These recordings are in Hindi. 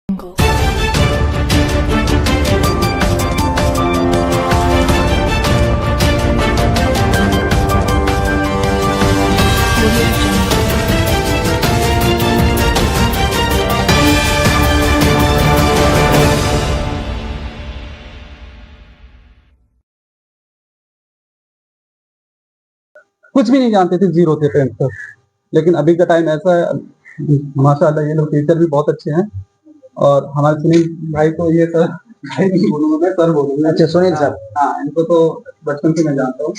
कुछ भी नहीं जानते थे, जीरो थे 10th तक। लेकिन अभी का टाइम ऐसा है, माशाल्लाह ये लोग टीचर भी बहुत अच्छे हैं। और हमारे सुनील भाई को ये सर भाई नहीं बोलूंगा, मैं सर बोलूंगा। अच्छा, सुनील सर। हाँ, इनको तो बचपन से मैं जानता हूँ,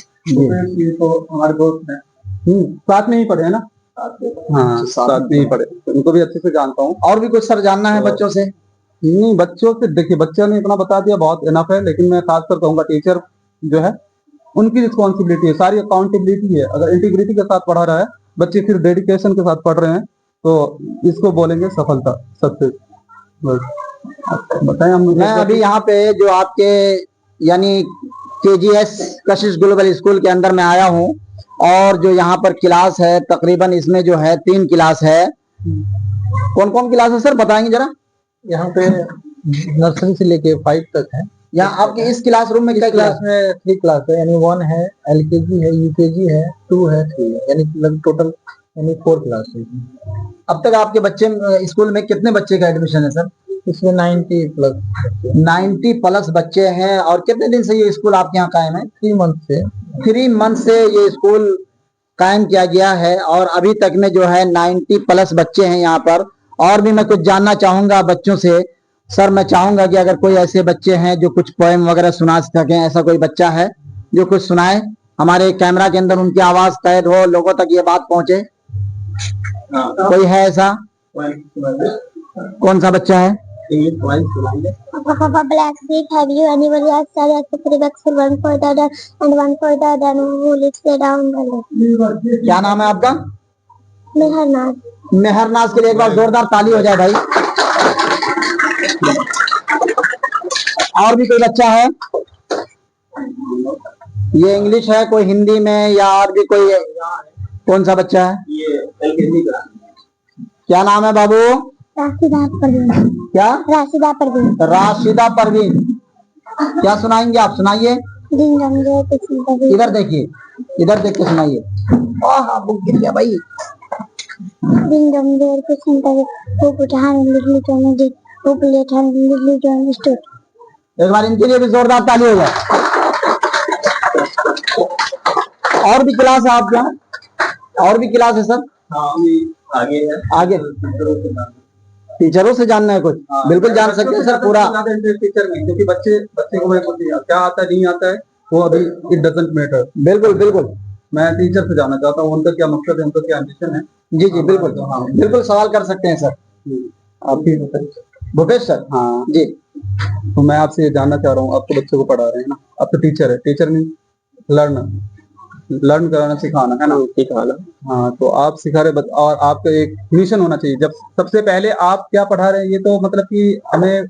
ये तो हमारे दोस्त हैं, साथ में ही पढ़े हैं ना। हाँ, साथ में ही पढ़े, इनको भी अच्छे से जानता हूँ। और भी कुछ सर जानना है बच्चों से? नहीं, बच्चों से देखिए, बच्चों ने इतना बता दिया, बहुत इनफ है। लेकिन मैं खासकर कहूंगा टीचर जो है उनकी रिस्पॉन्सिबिलिटी है, सारी अकाउंटेबिलिटी है। अगर इंटीग्रिटी के साथ पढ़ा रहा है बच्चे, फिर डेडिकेशन के साथ पढ़ रहे हैं, तो इसको बोलेंगे सफलता, सक्सेस। बस बताएं हम। मैं अभी यहाँ पे जो आपके यानी KGS कशिश ग्लोबल स्कूल के अंदर में आया हूँ, और जो यहाँ पर क्लास है तकरीबन इसमें जो है 3 क्लास है। कौन कौन क्लास है सर, बताएंगे जरा? यहाँ पे नर्सरी से लेके 5 तक है। यहाँ आपके इस क्लासरूम में क्या क्लास में 3 क्लास है, यानी 1 है, LKG है, UKG है, 2 है, 3 है, यानी टोटल यानी 4 क्लास है। अब तक आपके बच्चे स्कूल में कितने बच्चे का एडमिशन है सर? इसमें 90 प्लस 90 प्लस बच्चे हैं। और कितने दिन से ये स्कूल आपके यहाँ कायम है? 3 मंथ से। 3 मंथ से ये स्कूल कायम किया गया है, और अभी तक में जो है 90 प्लस बच्चे हैं यहाँ पर। और भी मैं कुछ जानना चाहूंगा बच्चों से। सर, मैं चाहूंगा कि अगर कोई ऐसे बच्चे हैं जो कुछ पोएम वगैरह सुना सकें, ऐसा कोई बच्चा है जो कुछ सुनाए, हमारे कैमरा के अंदर उनकी आवाज कैद हो, लोगों तक ये बात पहुंचे। कोई है ऐसा? कौन सा बच्चा है? Papa Black Sheep, have you anybody else said that the 3 bucks for 1 for the other and 1 for the other who lives there down below? क्या नाम है आपका? मेहरनाज। मेहरनाज के लिए एक बार जोरदार ताली हो जाए भाई। और भी कोई बच्चा है? ये इंग्लिश है, कोई हिंदी में, या और भी कोई? कौन सा बच्चा है? ये LKG का। क्या नाम है बाबू? राशिदा परवीन। क्या? राशिदा परवीन। राशिदा परवीन। क्या सुनाएंगे आप? सुनाइए। इधर देखिए, इधर देख के सुनाइए। बुक गिर गया भाई। एक बार इनके लिए भी जोरदार ताली हो जाए। और भी क्लास है आपके यहाँ? और भी क्लास है सर? हाँ, आगे है। आगे टीचरों से जानना है कुछ? हाँ, बिल्कुल जान सकते हैं सर पूरा। टीचर में, क्योंकि बच्चे को क्या आता है नहीं आता है वो अभी इट डजंट मैटर। बिल्कुल बिल्कुल, मैं टीचर से जानना चाहता हूँ उनका क्या मकसद है, उनका क्या एम्बिशन है। जी जी बिल्कुल। हाँ, बिल्कुल सवाल कर सकते हैं सर। आप भी बताइए। भूपेश सर। हाँ जी, तो मैं आपसे ये जानना चाह रहा हूँ, आप तो बच्चों को पढ़ा रहे हैं ना, आप तो टीचर है। टीचर मीन लर्न कराना, सिखाना है ना, सिखाना। हाँ, तो आप सिखा रहे, और आपका एक मिशन होना चाहिए। जब सबसे पहले आप क्या पढ़ा रहे हैं, ये तो मतलब कि हमें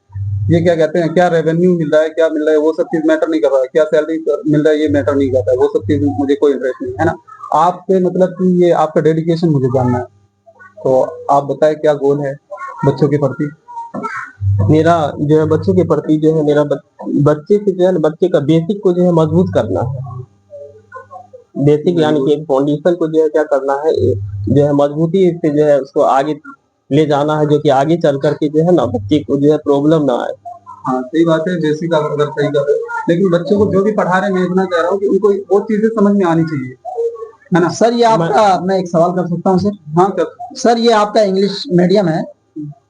ये क्या कहते हैं, क्या रेवेन्यू मिल रहा है, क्या मिल रहा है, वो सब चीज मैटर नहीं कर रहा है। क्या सैलरी मिल रहा है, ये मैटर नहीं करता है। वो सब चीज मुझे कोई इंटरेस्ट नहीं है ना। आपके मतलब कि ये आपका डेडिकेशन मुझे जानना है। तो आप बताएं क्या गोल है बच्चों के प्रति? मेरा जो है बच्चों के प्रति जो है, मेरा बच्चे के जो है बच्चे का बेसिक को जो है मजबूत करना है। बेसिक यानी कि फाउंडेशन को जो है क्या करना है, जो है मजबूती से जो है उसको आगे ले जाना है, जो कि आगे चल करके जो है ना बच्चे को जो है प्रॉब्लम ना आए। हाँ, सही बात है। बेसिक अगर सही कर रहे हो, लेकिन बच्चों को जो भी पढ़ा रहे हैं, मैं इतना कह रहा हूँ कि उनको वो चीजें समझ में आनी चाहिए, है ना। सर ये आपका, मैं एक सवाल कर सकता हूँ सर? हाँ सर, ये आपका इंग्लिश मीडियम है,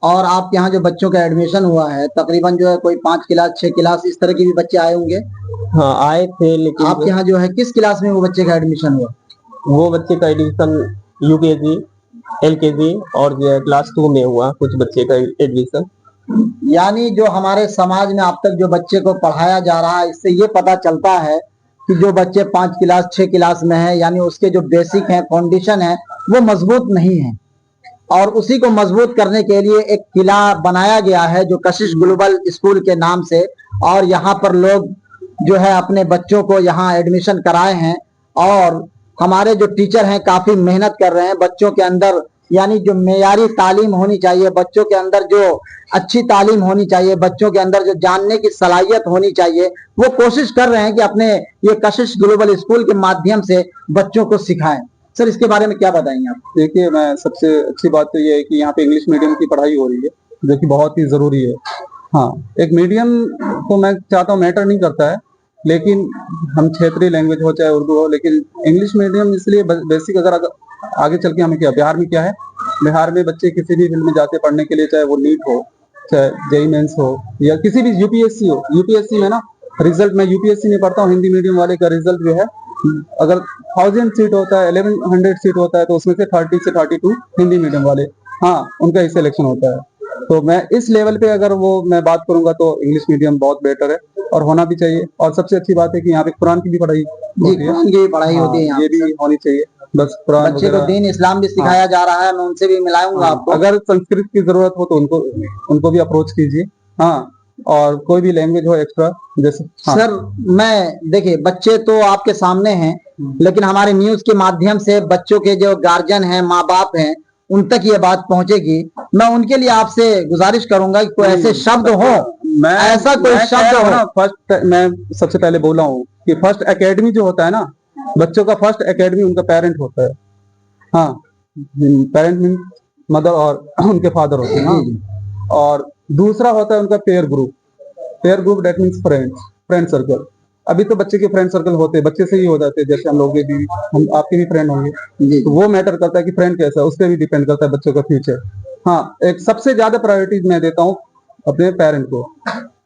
और आप यहाँ जो बच्चों का एडमिशन हुआ है तकरीबन जो है कोई 5 क्लास 6 क्लास इस तरह के भी बच्चे आए होंगे? हाँ, आए थे। लेकिन आपके यहाँ जो है किस क्लास में वो बच्चे का एडमिशन हुआ? वो बच्चे का एडमिशन UKG, LKG और जो है क्लास 2 में हुआ कुछ बच्चे का एडमिशन। यानी जो हमारे समाज में अब तक जो बच्चे को पढ़ाया जा रहा है, इससे ये पता चलता है कि जो बच्चे 5 क्लास 6 क्लास में है, यानी उसके जो बेसिक है, फाउंडेशन है, वो मजबूत नहीं है। और उसी को मजबूत करने के लिए एक किला बनाया गया है जो कशिश ग्लोबल स्कूल के नाम से, और यहाँ पर लोग जो है अपने बच्चों को यहाँ एडमिशन कराए हैं। और हमारे जो टीचर हैं काफी मेहनत कर रहे हैं, बच्चों के अंदर यानी जो मेयारी तालीम होनी चाहिए बच्चों के अंदर, जो अच्छी तालीम होनी चाहिए बच्चों के अंदर, जो जानने की सलाहियत होनी चाहिए, वो कोशिश कर रहे हैं कि अपने ये कशिश ग्लोबल स्कूल के माध्यम से बच्चों को सिखाएं। सर इसके बारे में क्या बताएंगे आप? देखिए, मैं सबसे अच्छी बात तो ये है कि यहाँ पे इंग्लिश मीडियम की पढ़ाई हो रही है, जो कि बहुत ही जरूरी है। हाँ, एक मीडियम तो मैं चाहता हूँ मैटर नहीं करता है, लेकिन हम क्षेत्रीय लैंग्वेज हो चाहे उर्दू हो, लेकिन इंग्लिश मीडियम इसलिए बेसिक, अगर आगे चल के हमें क्या, बिहार में क्या है, बिहार में बच्चे किसी भी फील्ड में जाते पढ़ने के लिए, चाहे वो नीट हो, चाहे जेईई मेंस हो, या किसी भी यूपीएससी हो। यूपीएससी में ना रिजल्ट, मैं यूपीएससी नहीं पढ़ता हूँ, हिंदी मीडियम वाले का रिजल्ट जो है, अगर 1000 सीट होता है, 1100 सीट होता है, तो उसमें से 30 से 32 हिंदी मीडियम वाले, हाँ, उनका ही सिलेक्शन होता है। तो मैं इस लेवल पे अगर वो मैं बात करूंगा तो इंग्लिश मीडियम बहुत बेटर है और होना भी चाहिए। और सबसे अच्छी बात है कि यहाँ पे कुरान की भी पढ़ाई होती है, कुरान की भी पढ़ाई होती है यहाँ ये भी होनी चाहिए। बस कुरान बच्चे को दीन इस्लाम भी सिखाया जा रहा है, मैं उनसे भी मिलाऊंगा आपको। अगर संस्कृत की जरूरत हो तो उनको भी अप्रोच कीजिए। हाँ, और कोई भी लैंग्वेज हो एक्स्ट्रा, जैसे सर मैं देखिए, बच्चे तो आपके सामने हैं, लेकिन हमारे न्यूज के माध्यम से बच्चों के जो गार्जियन हैं, माँ बाप हैं, उन तक ये बात पहुंचेगी। मैं उनके लिए आपसे गुजारिश करूंगा कि कोई ऐसे शब्द हो, ऐसा कोई शब्द हो ना। फर्स्ट मैं सबसे पहले बोला हूँ कि फर्स्ट एकेडमी जो होता है ना, बच्चों का फर्स्ट एकेडमी उनका पेरेंट होता है। हाँ, पेरेंट मीन मदर और उनके फादर होते हैं ना। और दूसरा होता है उनका pair group. Pair group that means friend circle. अभी तो बच्चे के फ्रेंड सर्कल होते हैं, बच्चे से ही हो जाते हैं, जैसे हम लोग भी, हम आपके भी फ्रेंड होंगे, तो वो मैटर करता है कि फ्रेंड कैसा है, उस पर भी डिपेंड करता है बच्चों का फ्यूचर। हाँ, एक सबसे ज्यादा प्रायोरिटी मैं देता हूँ अपने पेरेंट को।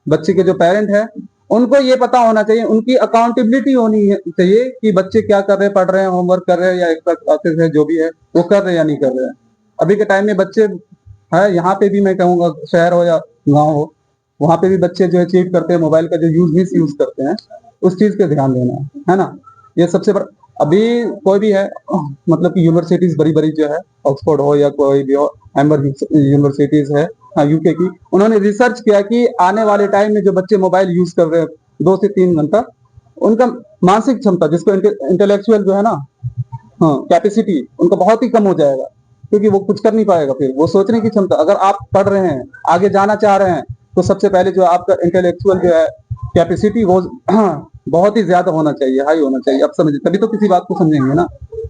बच्चे के जो पेरेंट है उनको ये पता होना चाहिए, उनकी अकाउंटेबिलिटी होनी चाहिए कि बच्चे क्या कर रहे हैं, पढ़ रहे हैं, होमवर्क कर रहे हैं, या एक्स्ट्रा क्लासेस है जो भी है वो कर रहे हैं या नहीं कर रहे हैं। अभी के टाइम में बच्चे है, यहाँ पे भी मैं कहूँगा, शहर हो या गाँव हो, वहां पे भी बच्चे जो है चीट करते हैं, मोबाइल का जो मिस यूज करते हैं, उस चीज पे ध्यान देना है ना। ये सबसे बड़ा, अभी कोई भी है, मतलब कि यूनिवर्सिटीज बड़ी बड़ी जो है, ऑक्सफोर्ड हो या कोई भी हो, एम्बर यूनिवर्सिटीज है, हाँ, यूके की, उन्होंने रिसर्च किया कि आने वाले टाइम में जो बच्चे मोबाइल यूज कर रहे हैं 2 से 3 घंटा, उनका मानसिक क्षमता, जिसको इंटेलेक्चुअल जो है ना, हाँ, कैपेसिटी उनका बहुत ही कम हो जाएगा, क्योंकि वो कुछ कर नहीं पाएगा। फिर वो सोचने की क्षमता, अगर आप पढ़ रहे हैं, आगे जाना चाह रहे हैं, तो सबसे पहले जो आपका इंटेलेक्चुअल जो है कैपेसिटी, वो बहुत ही ज्यादा होना चाहिए, हाई होना चाहिए। अब समझिए, तभी तो किसी बात को समझेंगे ना।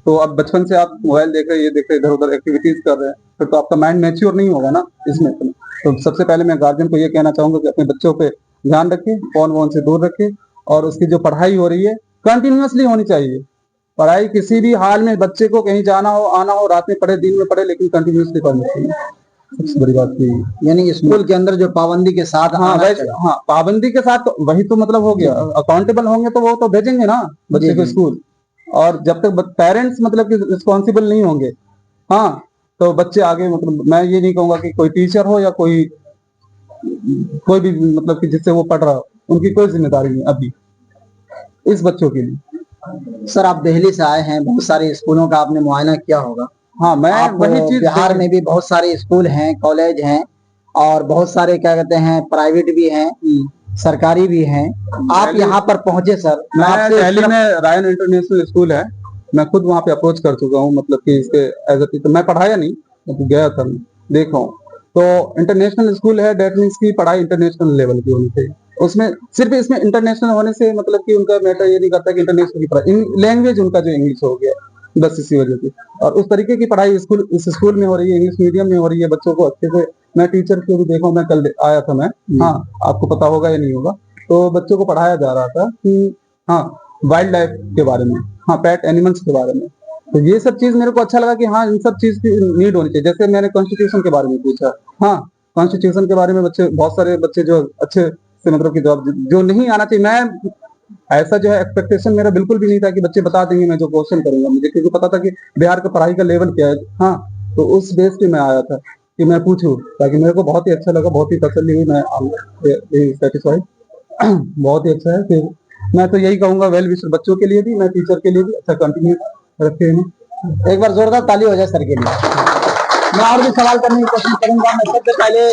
तो अब बचपन से आप मोबाइल देख रहे हैं, ये देख रहे हैं, इधर उधर एक्टिविटीज कर रहे हैं, फिर तो आपका माइंड मैच्योर नहीं होगा ना इसमें। तो सबसे पहले मैं गार्जियन को ये कहना चाहूंगा कि अपने बच्चों पे ध्यान रखें, फोन वोन से दूर रखें, और उसकी जो पढ़ाई हो रही है कंटिन्यूअसली होनी चाहिए। पढ़ाई किसी भी हाल में, बच्चे को कहीं जाना हो, आना हो, रात में पढ़े, दिन में पढ़े, लेकिन कंटिन्यूअसली पढ़नी चाहिए। सबसे बड़ी बात यही है। यानी स्कूल के अंदर जो पाबंदी के साथ, हाँ वैसे, हाँ, पाबंदी के साथ तो वही तो मतलब हो गया, अकाउंटेबल होंगे तो वो तो भेजेंगे ना बच्चे को स्कूल। और जब तक पेरेंट्स मतलब कि रिस्पॉन्सिबल नहीं होंगे, हाँ, तो बच्चे आगे, मतलब मैं ये नहीं कहूंगा कि कोई टीचर हो या कोई भी मतलब कि जिससे वो पढ़ रहा हो, उनकी कोई जिम्मेदारी नहीं अभी इस बच्चों के लिए। सर आप दिल्ली से आए हैं, बहुत सारे स्कूलों का आपने मुआयना किया होगा। हाँ, मैं वही चीज, बिहार में भी बहुत सारे स्कूल हैं, कॉलेज हैं, और बहुत सारे क्या कहते हैं प्राइवेट भी हैं, सरकारी भी हैं। आप यहाँ पर पहुंचे सर, मैं आपसे दिल्ली में रायन इंटरनेशनल स्कूल है, मैं खुद वहाँ पे अप्रोच कर चुका हूँ, मतलब कि इसके एज ए, मैं पढ़ाया नहीं, मतलब गया था, मैं देखा हूँ। तो इंटरनेशनल स्कूल है, डेट मीन्स की पढ़ाई इंटरनेशनल लेवल की होनी चाहिए। उसमें सिर्फ इसमें इंटरनेशनल होने से मतलब कि उनका मैटर ये नहीं करता कि इंटरनेशनल की पढ़ाई, लैंग्वेज उनका जो इंग्लिश हो गया, बस इसी वजह से। और उस तरीके की पढ़ाई इस स्कूल में हो रही है, इंग्लिश मीडियम में हो रही है, बच्चों को अच्छे से, मैं टीचर को भी देखा, मैं कल आया था मैं, हाँ, आपको पता होगा या नहीं होगा, तो बच्चों को पढ़ाया जा रहा था कि हाँ, वाइल्ड लाइफ के बारे में, हाँ, पेट एनिमल्स के बारे में। तो ये सब चीज मेरे को अच्छा लगा कि हाँ, इन सब चीज की नीड होनी चाहिए। जैसे मैंने कॉन्स्टिट्यूशन के बारे में पूछा, हाँ, कॉन्स्टिट्यूशन के बारे में बच्चे, बहुत सारे बच्चे जो अच्छे से मतलब कि जवाब जो नहीं आना चाहिए, मैं ऐसा जो है एक्सपेक्टेशन मेरा बिल्कुल भी नहीं था कि बच्चे बता देंगे मैं जो क्वेश्चन करूंगा, मुझे क्योंकि पता था कि बिहार का पढ़ाई का लेवल क्या है, हाँ, तो उस बेस पे मैं आया था कि मैं पूछूं, ताकि मेरे को बहुत ही अच्छा लगा, बहुत ही तसल्ली हुई, मैं सेटिस्फाइड, बहुत ही अच्छा है। फिर मैं तो यही कहूंगा, वेल विशर बच्चों के लिए भी, मैं टीचर के लिए भी, अच्छा कंटिन्यू रखे हैं। एक बार जोरदार ताली हो जाए सर के लिए। मैं और भी सवाल करने की कोशिश करूंगा। मैं सबसे पहले